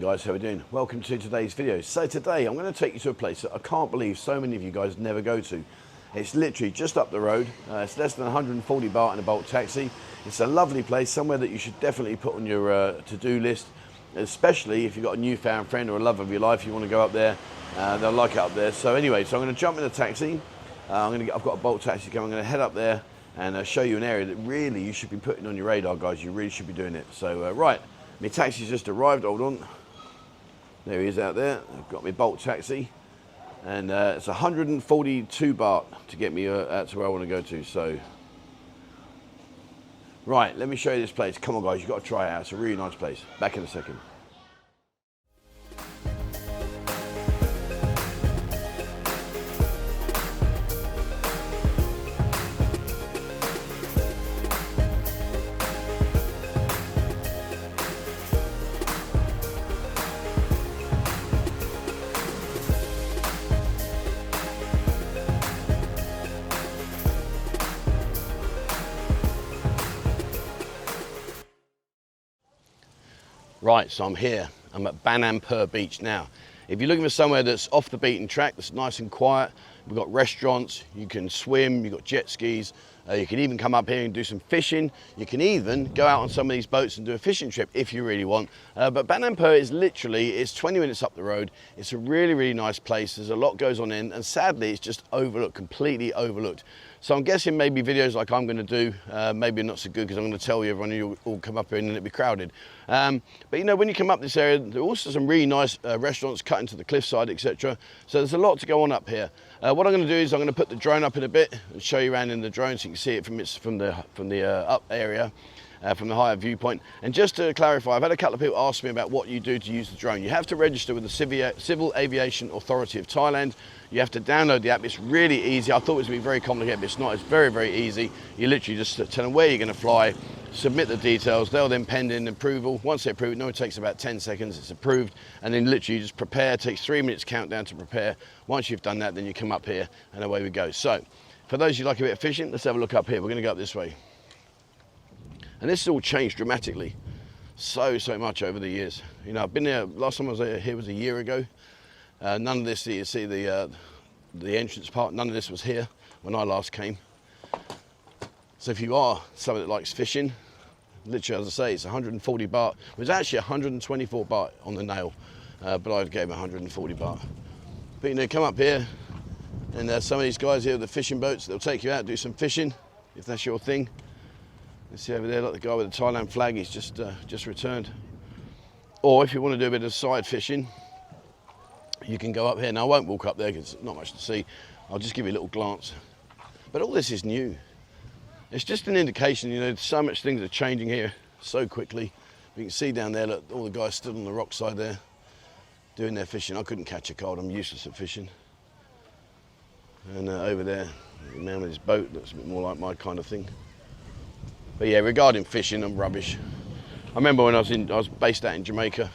guys, how are we doing? Welcome to today's video. So today I'm going to take you to a place that I can't believe so many of you guys never go to. It's literally just up the road. It's less than 140 baht in a Bolt taxi. It's a lovely place, somewhere that you should definitely put on your to-do list, especially if you've got a newfound friend or a love of your life. You want to go up there, they'll like it up there. So anyway, so I'm going to jump in a taxi. I've got a Bolt taxi coming. I'm going to head up there and show you an area that really you should be putting on your radar, guys. You really should be doing it. So right, my taxi's just arrived. Hold on. There he is out there. I've got my Bolt taxi, and it's 142 baht to get me out to where I want to go to. So right, let me show you this place. Come on, guys, you've got to try it out. It's a really nice place. Back in a second. Right, so I'm here. I'm at Ban Amphur beach now. If you're looking for somewhere that's off the beaten track, that's nice and quiet, we've got restaurants, you can swim, you've got jet skis, you can even come up here and do some fishing. You can even go out on some of these boats and do a fishing trip if you really want. But Ban Amphur is literally, it's 20 minutes up the road. It's a really, really nice place. There's a lot goes on in, and sadly, it's just overlooked, completely overlooked. So I'm guessing maybe videos like I'm going to do, maybe not so good, because I'm going to tell you everyone, you'll all come up here and it'll be crowded. But you know, when you come up this area, there are also some really nice restaurants cut into the cliffside, etc. So there's a lot to go on up here. What I'm going to do is I'm going to put the drone up in a bit and show you around in the drone so you can see it from the up area. From the higher viewpoint. And just to clarify, I've had a couple of people ask me about what you do to use the drone. You have to register with the Civil Aviation Authority of Thailand. You have to download the app. It's really easy. I thought it was going to be very complicated, but it's not. It's very, very easy. You literally just tell them where you're going to fly, submit the details. They'll then pen in approval. Once they approve it, it takes about 10 seconds. It's approved. And then literally you just prepare. It takes 3 minutes countdown to prepare. Once you've done that, then you come up here and away we go. So for those who like a bit of fishing, let's have a look up here. We're going to go up this way. And this has all changed dramatically, so much over the years. You know, I've been there, last time I was here was a year ago. None of this, you see the entrance part, none of this was here when I last came. So if you are someone that likes fishing, literally, as I say, it's 140 baht. It was actually 124 baht on the nail, but I gave 140 baht. But you know, come up here, and some of these guys here with the fishing boats, they'll take you out, do some fishing, if that's your thing. You see over there, like the guy with the Thailand flag, he's just returned. Or if you want to do a bit of side fishing, you can go up here. Now I won't walk up there because there's not much to see. I'll just give you a little glance. But all this is new. It's just an indication, you know, so much things are changing here so quickly. You can see down there, look, all the guys stood on the rock side there doing their fishing. I couldn't catch a cold, I'm useless at fishing. And over there, the man with his boat, looks a bit more like my kind of thing. But yeah, regarding fishing, I'm rubbish. I remember when I was based out in Jamaica.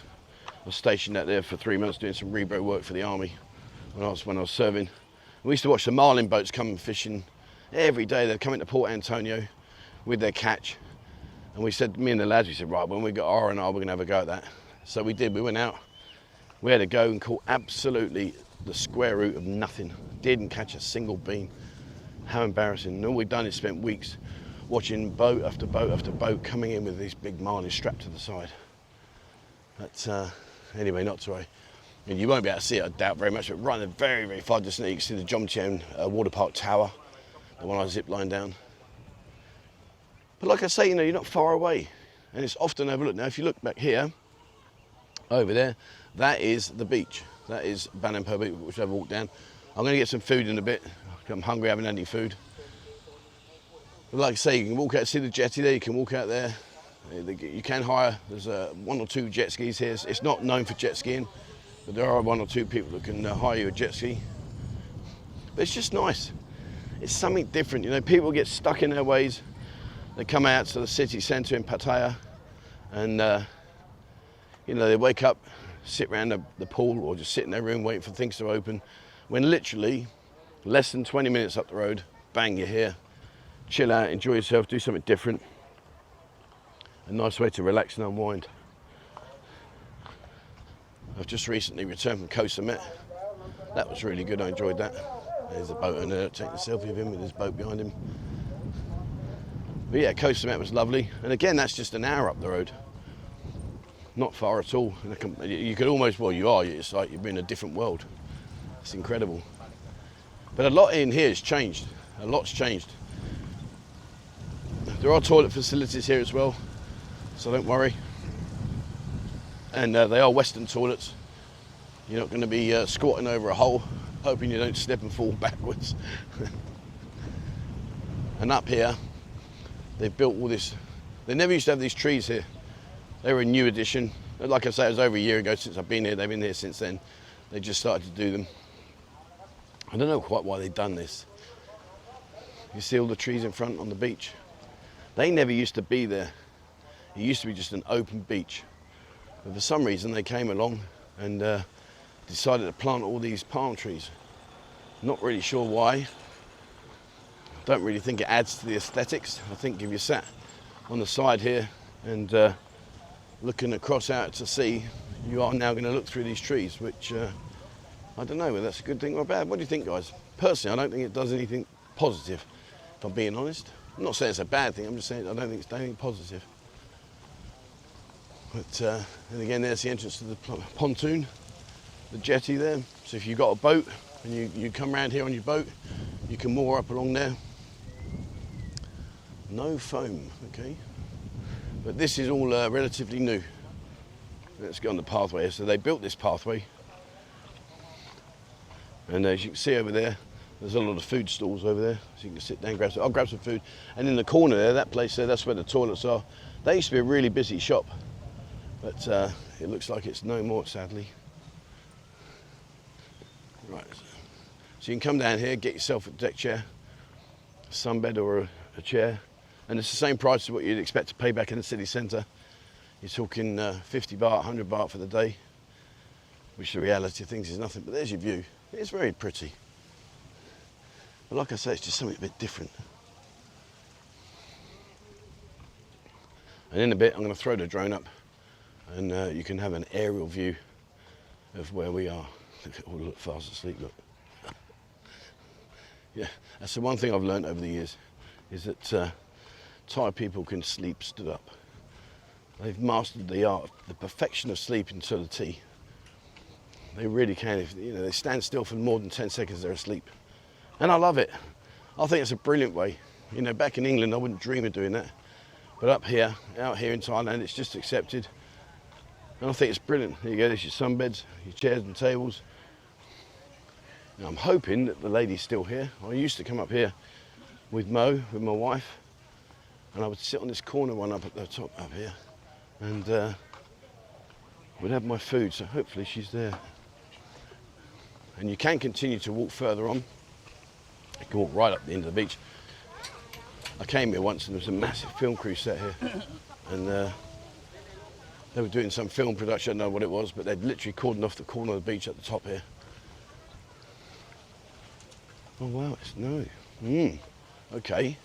I was stationed out there for 3 months doing some rebro work for the army when I was serving. We used to watch the marlin boats come fishing every day. They'd come into Port Antonio with their catch. And we said, me and the lads, we said, right, when we got R&R, we're gonna have a go at that. So we did, we went out. We had to go and caught absolutely the square root of nothing. Didn't catch a single beam. How embarrassing. And all we'd done is spent weeks watching boat after boat after boat coming in with these big marlins strapped to the side. But anyway, not to worry. I mean, you won't be able to see it, I doubt very much, but right in the very, very far distance, you can see the Jomtien water park tower, the one I zip line down. But like I say, you know, you're not far away, and it's often overlooked. Now, if you look back here, over there, that is the beach. That is Ban Amphur beach, which I've walked down. I'm going to get some food in a bit. I'm hungry, I haven't had any food. Like I say, you can walk out, see the jetty there, you can walk out there. You can hire, there's 1 or 2 jet skis here. It's not known for jet skiing, but there are 1 or 2 people that can hire you a jet ski. But it's just nice. It's something different, you know, people get stuck in their ways. They come out to the city centre in Pattaya and, you know, they wake up, sit around the pool or just sit in their room waiting for things to open. When literally, less than 20 minutes up the road, bang, you're here. Chill out, enjoy yourself, do something different. A nice way to relax and unwind. I've just recently returned from Koh Samet. That was really good, I enjoyed that. There's a boat owner taking a selfie of him with his boat behind him. But yeah, Koh Samet was lovely. And again, that's just an hour up the road. Not far at all. You could almost, well, you are, it's like you're in a different world. It's incredible. But a lot in here has changed. A lot's changed. There are toilet facilities here as well, so don't worry. And they are Western toilets. You're not going to be squatting over a hole, hoping you don't slip and fall backwards. And up here, they've built all this. They never used to have these trees here. They were a new addition. Like I say, it was over a year ago since I've been here. They've been here since then. They just started to do them. I don't know quite why they've done this. You see all the trees in front on the beach? They never used to be there. It used to be just an open beach. But for some reason they came along and decided to plant all these palm trees. Not really sure why. Don't really think it adds to the aesthetics. I think if you sat on the side here and looking across out to sea, you are now going to look through these trees, which I don't know whether that's a good thing or bad. What do you think, guys? Personally, I don't think it does anything positive, if I'm being honest. I'm not saying it's a bad thing, I'm just saying I don't think it's anything positive. But and again, there's the entrance to the pontoon, the jetty there. So if you've got a boat and you come around here on your boat, you can moor up along there. No foam, okay. But this is all relatively new. Let's go on the pathway. So they built this pathway. And as you can see over there, there's a lot of food stalls over there. So you can sit down and I'll grab some food. And in the corner there, that place there, that's where the toilets are. They used to be a really busy shop. But it looks like it's no more, sadly. Right. So you can come down here, get yourself a deck chair, a sunbed or a chair. And it's the same price as what you'd expect to pay back in the city centre. You're talking 50 baht, 100 baht for the day, which the reality of things is nothing. But there's your view. It's very pretty. But like I say, it's just something a bit different. And in a bit, I'm going to throw the drone up and you can have an aerial view of where we are. Look at all look fast asleep, look. Yeah, that's the one thing I've learned over the years, is that Thai people can sleep stood up. They've mastered the art, the perfection of sleeping to the T. They really can. If, you know, they stand still for more than 10 seconds, they're asleep. And I love it. I think it's a brilliant way. You know, back in England, I wouldn't dream of doing that. But up here, out here in Thailand, it's just accepted. And I think it's brilliant. There you go, there's your sunbeds, your chairs and tables. Now, I'm hoping that the lady's still here. I used to come up here with Mo, with my wife, and I would sit on this corner one up at the top up here, and would have my food, so hopefully she's there. And you can continue to walk further on. You can walk right up the end of the beach. I came here once and there was a massive film crew set here, and they were doing some film production, I don't know what it was, but they'd literally cordoned off the corner of the beach at the top here. Oh wow, it's no. Okay.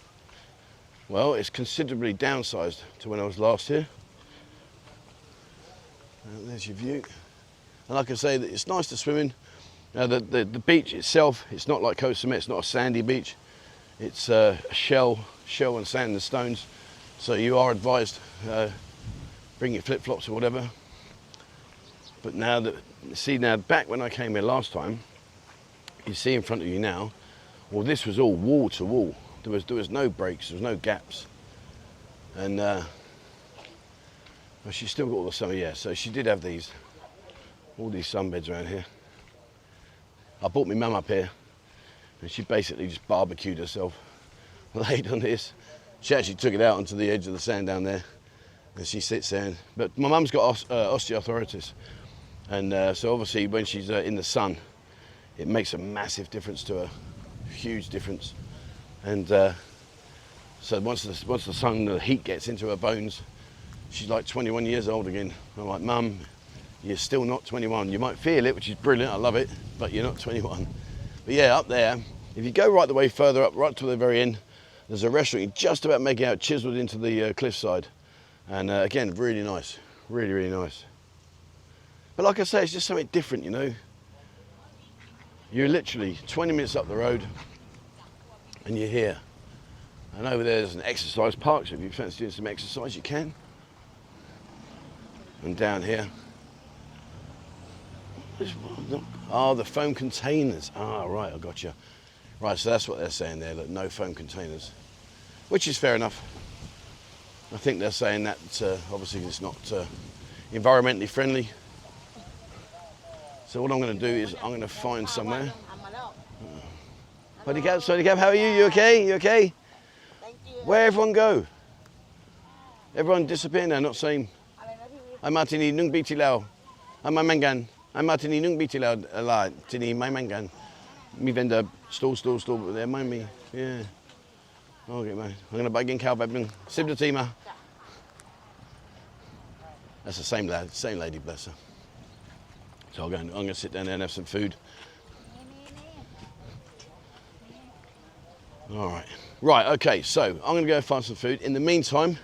Well, it's considerably downsized to when I was last here. There's your view. And like I say, it's nice to swim in. The beach itself, it's not like Koh Samet, it's not a sandy beach. It's a shell and sand and stones. So you are advised, bring your flip-flops or whatever. But now, now back when I came here last time, you see in front of you now, well, this was all wall to wall. There was no breaks, there was no gaps. And well, she's still got all the summer, yeah, so she did have all these sunbeds around here. I brought my mum up here, and she basically just barbecued herself, laid on this. She actually took it out onto the edge of the sand down there, and she sits there. But my mum's got osteoarthritis, and so obviously when she's in the sun, it makes a massive difference to her, huge difference. And so once the sun, the heat gets into her bones, she's like 21 years old again. I'm like, Mum, you're still not 21. You might feel it, which is brilliant, I love it, but you're not 21. But yeah, up there, if you go right the way further up, right to the very end, there's a restaurant you just about make out chiseled into the cliffside. And again, really nice, really, really nice. But like I say, it's just something different, you know. You're literally 20 minutes up the road and you're here. And over there's an exercise park, so if you fancy doing some exercise, you can. And down here, oh, the foam containers. Ah, right, I got you. Right, so that's what they're saying there, look, no foam containers, which is fair enough. I think they're saying that obviously it's not environmentally friendly. So what I'm going to do is I'm going to find somewhere. Sorry, Gab, how are you? You okay? You okay? Thank you. Where everyone go? Everyone disappear now, not saying. I'm Martini Nung Biti Lao. I'm Mangan. I'm Martini Nung Biti Lao La Tini my Mangan. Me vendor stall, there, mind me. Yeah. Okay, man. I'm gonna buy again cow babbling. Sib the teamer. That's the same lad, same lady, bless her. So I'm gonna sit down there and have some food. All right. Right, okay, so I'm gonna go find some food. In the meantime,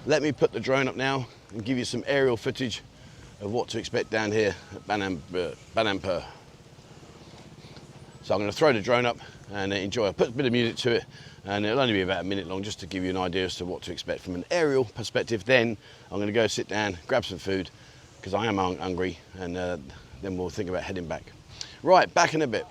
let me put the drone up now and give you some aerial footage of what to expect down here at Ban Amphur. So I'm going to throw the drone up and enjoy. I'll put a bit of music to it, and it'll only be about a minute long just to give you an idea as to what to expect from an aerial perspective. Then I'm going to go sit down, grab some food, because I am hungry, and then we'll think about heading back. Right, back in a bit.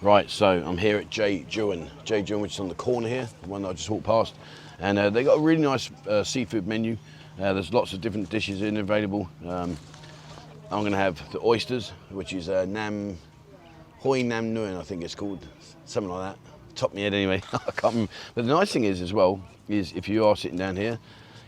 Right, so I'm here at J Juan, which is on the corner here, the one that I just walked past, and they got a really nice seafood menu. There's lots of different dishes in available. I'm going to have the oysters, which is Hoi Nam Nguyen, I think it's called, something like that. Top of my head anyway, I can't remember. But the nice thing is as well, is if you are sitting down here,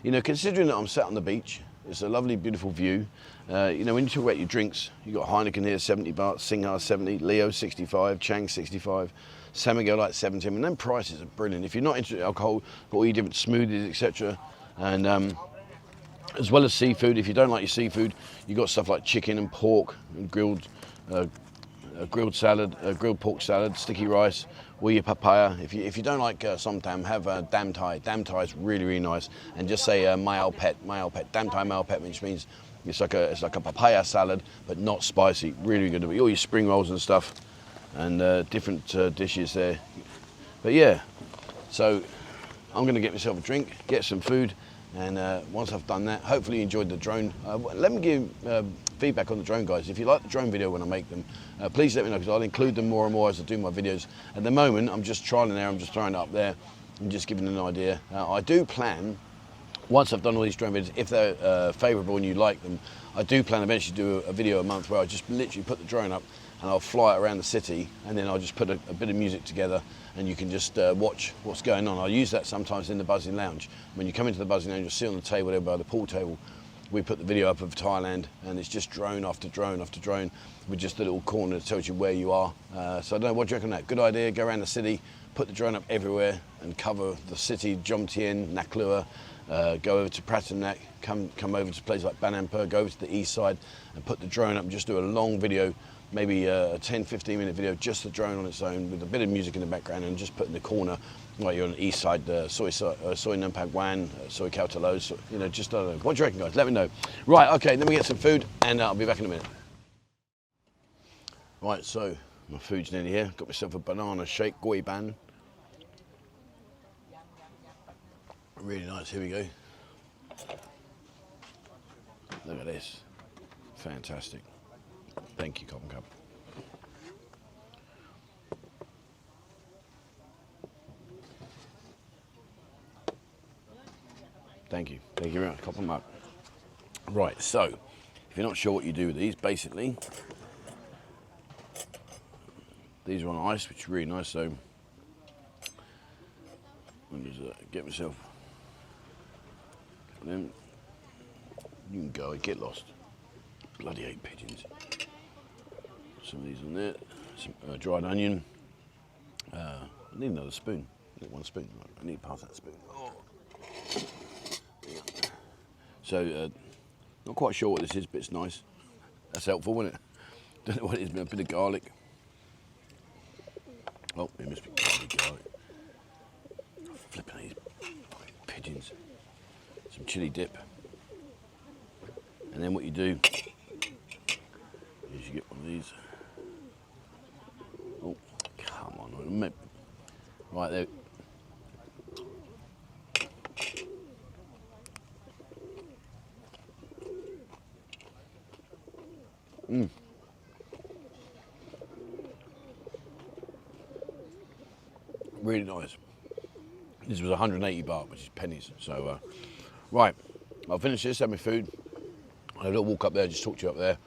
you know, considering that I'm sat on the beach, it's a lovely, beautiful view. You know, when you talk about your drinks, you've got Heineken here, 70 baht, Singhar 70, Leo 65, Chang 65, Samigo like 70. I mean, them prices are brilliant. If you're not into alcohol, got all your different smoothies, etc. And as well as seafood, if you don't like your seafood, you've got stuff like chicken and pork and grilled salad, grilled pork salad, sticky rice, or your papaya. If you don't like somtam, have dam thai. Dam thai is really, really nice. And just say Mayao Pet. Dam thai Mayao Pet, which means it's like a papaya salad, but not spicy. Really good. All your spring rolls and stuff, and different dishes there. But yeah, so I'm going to get myself a drink, get some food, and once I've done that, hopefully you enjoyed the drone. Let me give feedback on the drone, guys. If you like the drone video when I make them, please let me know, because I'll include them more and more as I do my videos. At the moment, I'm just trialing there, I'm just throwing it up there and just giving an idea. I do plan, once I've done all these drone videos, if they're favourable and you like them, I do plan eventually to do a video a month where I just literally put the drone up and I'll fly it around the city, and then I'll just put a bit of music together, and you can just watch what's going on. I use that sometimes in the buzzing lounge. When you come into the buzzing lounge, you'll see on the table there by the pool table, we put the video up of Thailand, and it's just drone after drone after drone with just a little corner that tells you where you are. So I don't know, what do you reckon of that? Good idea, go around the city, put the drone up everywhere and cover the city, Jomtien, Naklua, go over to Pattaya, come over to places like Ban Amphur, go over to the east side and put the drone up and just do a long video, maybe a 10-15 minute video, just the drone on its own with a bit of music in the background, and just put in the corner like you're on the east side, soy Numpag Wan, soy Kautalo, so, you know, just I don't know. What do you reckon, guys? Let me know. Right, okay, let me get some food and I'll be back in a minute. Right, so my food's nearly here. Got myself a banana shake, goi ban. Really nice, here we go. Look at this, fantastic. Thank you, Cotton Cup. Thank you very much, Cotton Cup. Right, so, if you're not sure what you do with these, basically, these are on ice, which is really nice, so I'll just get myself them. You can go, get lost. Bloody hate pigeons. Some of these on there, some dried onion. I need another spoon. I need one spoon. I need to pass that spoon. Oh. So, not quite sure what this is, but it's nice. That's helpful, isn't it? Don't know what it is, but a bit of garlic. Oh, it must be garlic. Flipping these pigeons. Some chili dip. And then what you do is you get one of these. Oh, come on. Right there. Really nice. This was 180 baht, which is pennies. So, right, I'll finish this, have my food. I'll have a little walk up there, just talk to you up there,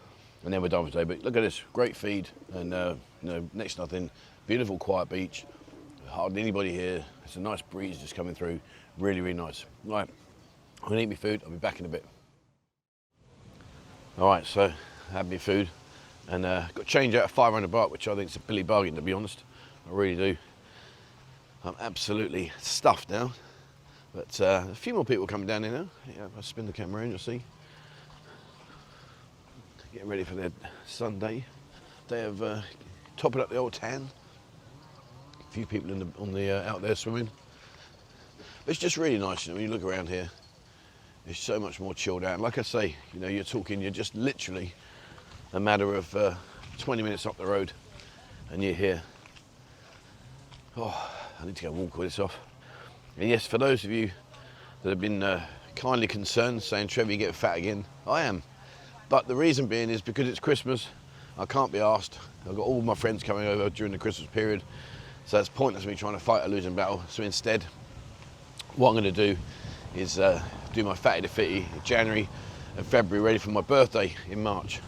and then we're done for today. But look at this, great feed, and you know, next to nothing, beautiful quiet beach, hardly anybody here. It's a nice breeze just coming through, really, really nice. Right, I'm gonna eat my food, I'll be back in a bit. All right, so I had my food, and got change out of 500 baht, which I think is a billy bargain, to be honest. I really do. I'm absolutely stuffed now, but a few more people coming down here now. Yeah, I'll spin the camera in, you'll see. Getting ready for their Sunday. They have topping up the old tan. A few people out there swimming. But it's just really nice, you know, when you look around here. It's so much more chilled out. And like I say, you know, you're just literally a matter of 20 minutes up the road, and you're here. Oh, I need to go walk all this off. And yes, for those of you that have been kindly concerned, saying, Trevor, you're getting fat again, I am. But the reason being is because it's Christmas, I can't be asked. I've got all my friends coming over during the Christmas period, so it's pointless me trying to fight a losing battle. So instead, what I'm going to do is do my fatty to fitty in January and February, ready for my birthday in March.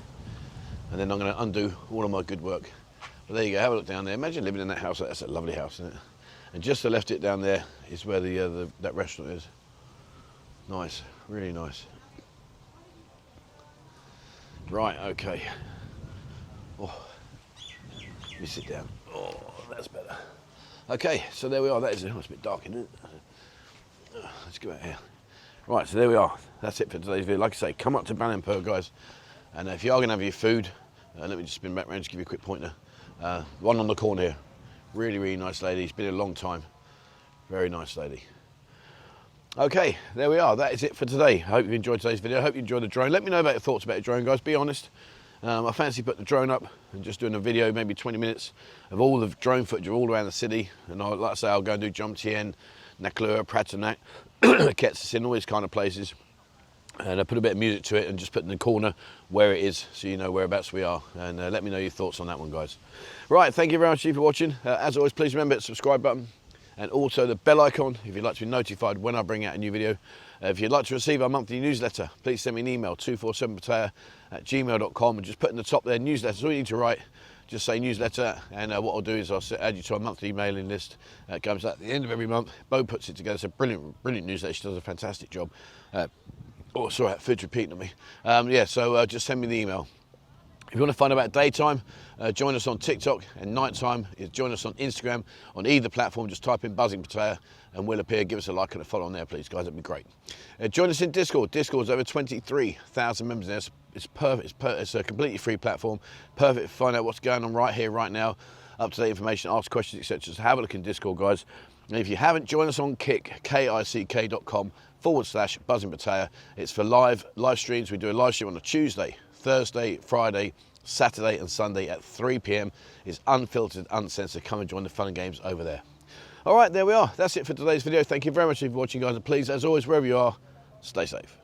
And then I'm going to undo all of my good work. But there you go, have a look down there. Imagine living in that house. That's a lovely house, isn't it? And just to the left it down there is where that restaurant is. Nice, really nice. Right, okay. Oh, let me sit down. Oh, that's better. Okay, so there we are. That is, oh, it's a bit dark, isn't it? Let's go out here. Right, so there we are. That's it for today's video. Like I say, come up to Ban Amphur, guys. And if you are going to have your food, let me just spin back around, just give you a quick pointer. One on the corner here. Really, really nice lady. It's been a long time. Very nice lady. Okay, there we are. That is it for today. I hope you enjoyed today's video. I hope you enjoyed the drone. Let me know about your thoughts about the drone, guys. Be honest. I fancy putting the drone up and just doing a video, maybe 20 minutes, of all the drone footage of all around the city. And like I say, I'll go and do Jomtien, Naklua, Prattanak, Ketsasin, all these kind of places. And I put a bit of music to it and just put in the corner where it is, so you know whereabouts we are. And let me know your thoughts on that one, guys. Right, thank you very much for watching. As always, please remember the subscribe button and also the bell icon if you'd like to be notified when I bring out a new video. If you'd like to receive our monthly newsletter, please send me an email, 247pattaya@gmail.com, and just put in the top there, newsletter. That's all you need to write. Just say newsletter, and what I'll do is I'll add you to a monthly mailing list. It comes at the end of every month. Bo puts it together. It's a brilliant, brilliant newsletter. She does a fantastic job. Oh, sorry, that food's repeating on me. Yeah, so just send me the email. If you want to find out about daytime, join us on TikTok, and nighttime is join us on Instagram. On either platform, just type in Buzzing Pattaya and we'll appear. Give us a like and a follow on there, please, guys. That'd be great. Join us in Discord. Discord's over 23,000 members there. It's perfect. It's a completely free platform. Perfect to find out what's going on right here, right now. Up-to-date information, ask questions, etc. So have a look in Discord, guys. And if you haven't, join us on kick.com/Buzzing Pattaya. It's for live streams. We do a live stream on a Tuesday, Thursday, Friday, Saturday and Sunday at 3 p.m. It's unfiltered, uncensored. Come and join the fun and games over there. All right, there we are. That's it for today's video. Thank you very much for watching, guys. And please, as always, wherever you are, stay safe.